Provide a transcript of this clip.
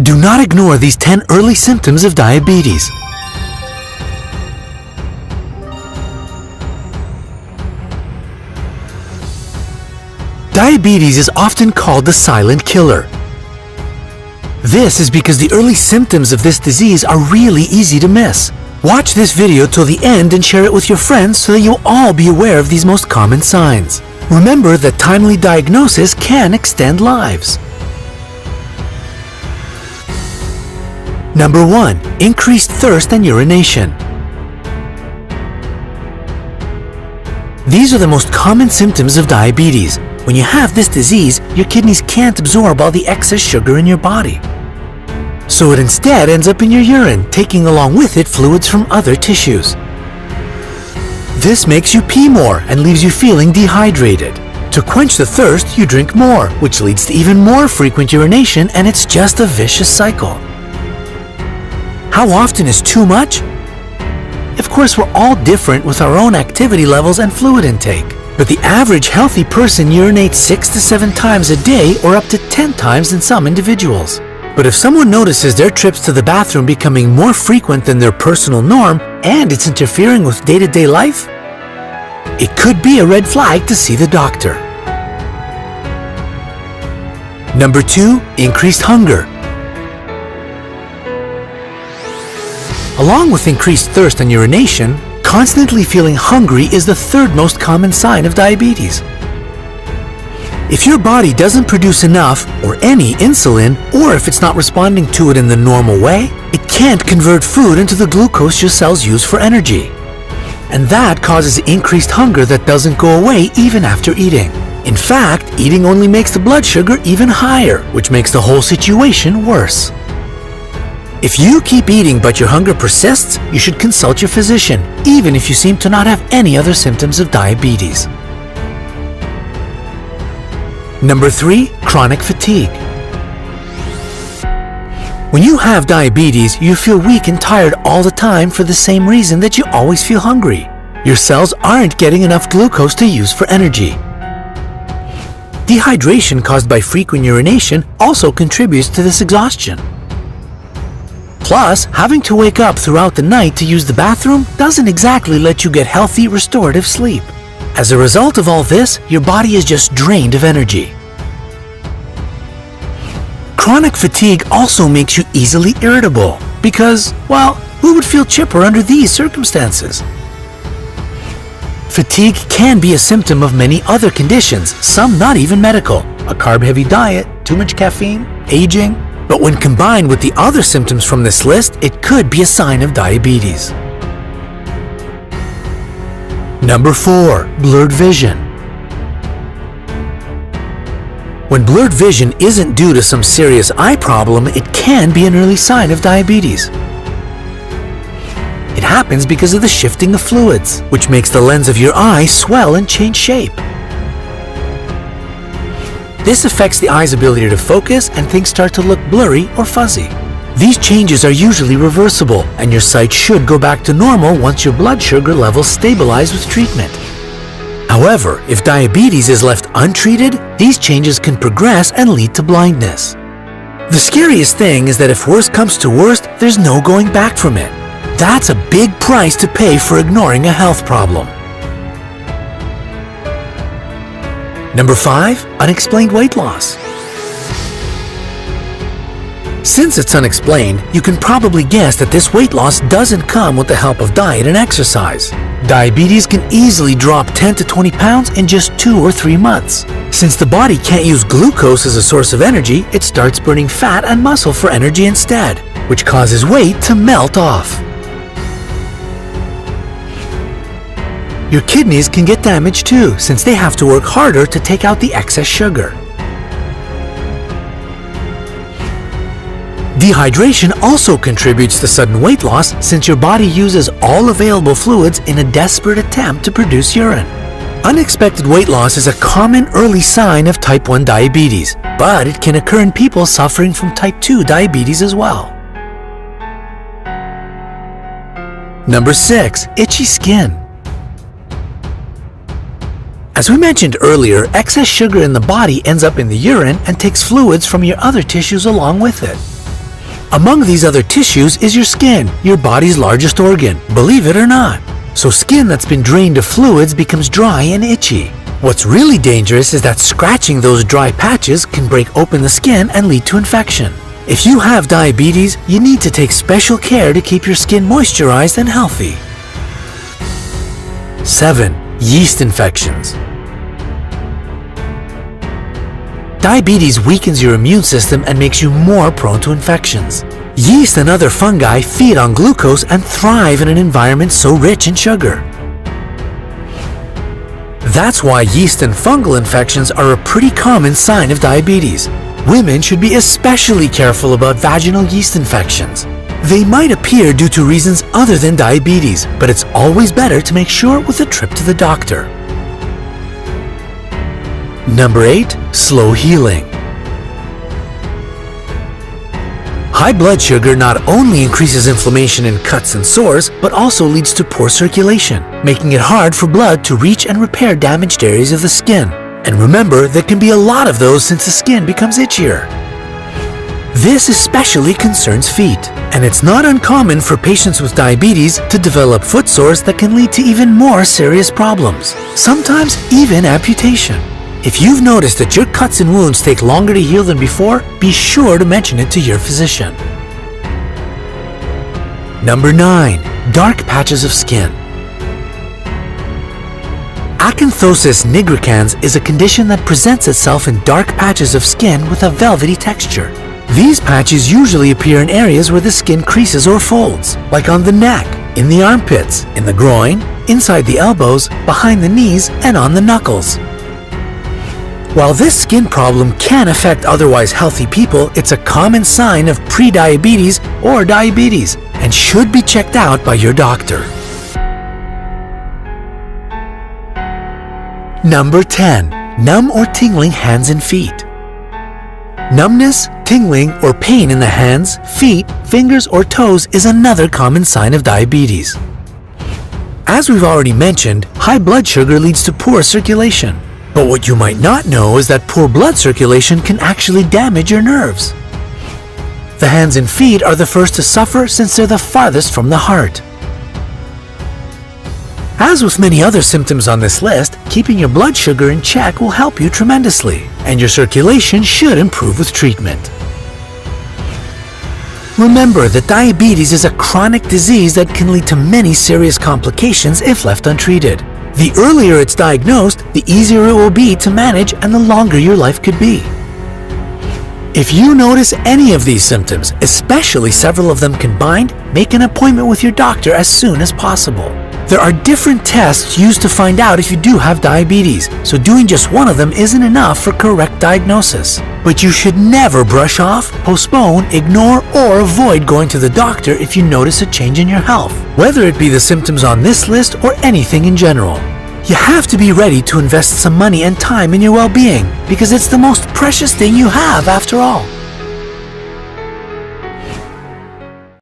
Do not ignore these 10 early symptoms of diabetes. Diabetes is often called the silent killer. This is because the early symptoms of this disease are really easy to miss. Watch this video till the end and share it with your friends so that you'll all be aware of these most common signs. Remember that timely diagnosis can extend lives. Number 1. Increased thirst and urination. These are the most common symptoms of diabetes. When you have this disease, your kidneys can't absorb all the excess sugar in your body. So it instead ends up in your urine, taking along with it fluids from other tissues. This makes you pee more and leaves you feeling dehydrated. To quench the thirst, you drink more, which leads to even more frequent urination, and it's just a vicious cycle. How often is too much? Of course, we're all different with our own activity levels and fluid intake, but the average healthy person urinates 6 to 7 times a day or up to 10 times in some individuals. But if someone notices their trips to the bathroom becoming more frequent than their personal norm and it's interfering with day-to-day life, it could be a red flag to see the doctor. Number 2, increased hunger. Along with increased thirst and urination, constantly feeling hungry is the third most common sign of diabetes. If your body doesn't produce enough or any insulin, or if it's not responding to it in the normal way, it can't convert food into the glucose your cells use for energy. And that causes increased hunger that doesn't go away even after eating. In fact, eating only makes the blood sugar even higher, which makes the whole situation worse. If you keep eating but your hunger persists, you should consult your physician, even if you seem to not have any other symptoms of diabetes. Number 3, chronic fatigue. When you have diabetes, you feel weak and tired all the time for the same reason that you always feel hungry. Your cells aren't getting enough glucose to use for energy. Dehydration caused by frequent urination also contributes to this exhaustion. Plus, having to wake up throughout the night to use the bathroom doesn't exactly let you get healthy, restorative sleep. As a result of all this, your body is just drained of energy. Chronic fatigue also makes you easily irritable because, well, who would feel chipper under these circumstances? Fatigue can be a symptom of many other conditions, some not even medical. A carb-heavy diet, too much caffeine, aging. But when combined with the other symptoms from this list, it could be a sign of diabetes. Number 4, blurred vision. When blurred vision isn't due to some serious eye problem, it can be an early sign of diabetes. It happens because of the shifting of fluids, which makes the lens of your eye swell and change shape. This affects the eye's ability to focus and things start to look blurry or fuzzy. These changes are usually reversible and your sight should go back to normal once your blood sugar levels stabilize with treatment. However, if diabetes is left untreated, these changes can progress and lead to blindness. The scariest thing is that if worst comes to worst, there's no going back from it. That's a big price to pay for ignoring a health problem. Number 5, unexplained weight loss. Since it's unexplained, you can probably guess that this weight loss doesn't come with the help of diet and exercise. Diabetes can easily drop 10 to 20 pounds in just 2 or 3 months. Since the body can't use glucose as a source of energy, it starts burning fat and muscle for energy instead, which causes weight to melt off. Your kidneys can get damaged too, since they have to work harder to take out the excess sugar. Dehydration also contributes to sudden weight loss since your body uses all available fluids in a desperate attempt to produce urine. Unexpected weight loss is a common early sign of type 1 diabetes, but it can occur in people suffering from type 2 diabetes as well. Number 6, itchy skin. As we mentioned earlier, excess sugar in the body ends up in the urine and takes fluids from your other tissues along with it. Among these other tissues is your skin, your body's largest organ, believe it or not. So skin that's been drained of fluids becomes dry and itchy. What's really dangerous is that scratching those dry patches can break open the skin and lead to infection. If you have diabetes, you need to take special care to keep your skin moisturized and healthy. 7. Yeast infections. Diabetes weakens your immune system and makes you more prone to infections. Yeast and other fungi feed on glucose and thrive in an environment so rich in sugar. That's why yeast and fungal infections are a pretty common sign of diabetes. Women should be especially careful about vaginal yeast infections. They might appear due to reasons other than diabetes, but it's always better to make sure with a trip to the doctor. Number 8. Slow healing. High blood sugar not only increases inflammation in cuts and sores, but also leads to poor circulation, making it hard for blood to reach and repair damaged areas of the skin. And remember, there can be a lot of those since the skin becomes itchier. This especially concerns feet, and it's not uncommon for patients with diabetes to develop foot sores that can lead to even more serious problems, sometimes even amputation. If you've noticed that your cuts and wounds take longer to heal than before, be sure to mention it to your physician. Number 9. Dark patches of skin. Acanthosis nigricans is a condition that presents itself in dark patches of skin with a velvety texture. These patches usually appear in areas where the skin creases or folds, like on the neck, in the armpits, in the groin, inside the elbows, behind the knees, and on the knuckles. While this skin problem can affect otherwise healthy people, it's a common sign of prediabetes or diabetes and should be checked out by your doctor. Number 10. Numb or tingling hands and feet. Numbness, tingling, or pain in the hands, feet, fingers, or toes is another common sign of diabetes. As we've already mentioned, high blood sugar leads to poor circulation. But what you might not know is that poor blood circulation can actually damage your nerves. The hands and feet are the first to suffer since they're the farthest from the heart. As with many other symptoms on this list, keeping your blood sugar in check will help you tremendously, and your circulation should improve with treatment. Remember that diabetes is a chronic disease that can lead to many serious complications if left untreated. The earlier it's diagnosed, the easier it will be to manage and the longer your life could be. If you notice any of these symptoms, especially several of them combined, make an appointment with your doctor as soon as possible. There are different tests used to find out if you do have diabetes, so doing just one of them isn't enough for correct diagnosis. But you should never brush off, postpone, ignore, or avoid going to the doctor if you notice a change in your health, whether it be the symptoms on this list or anything in general. You have to be ready to invest some money and time in your well-being, because it's the most precious thing you have after all.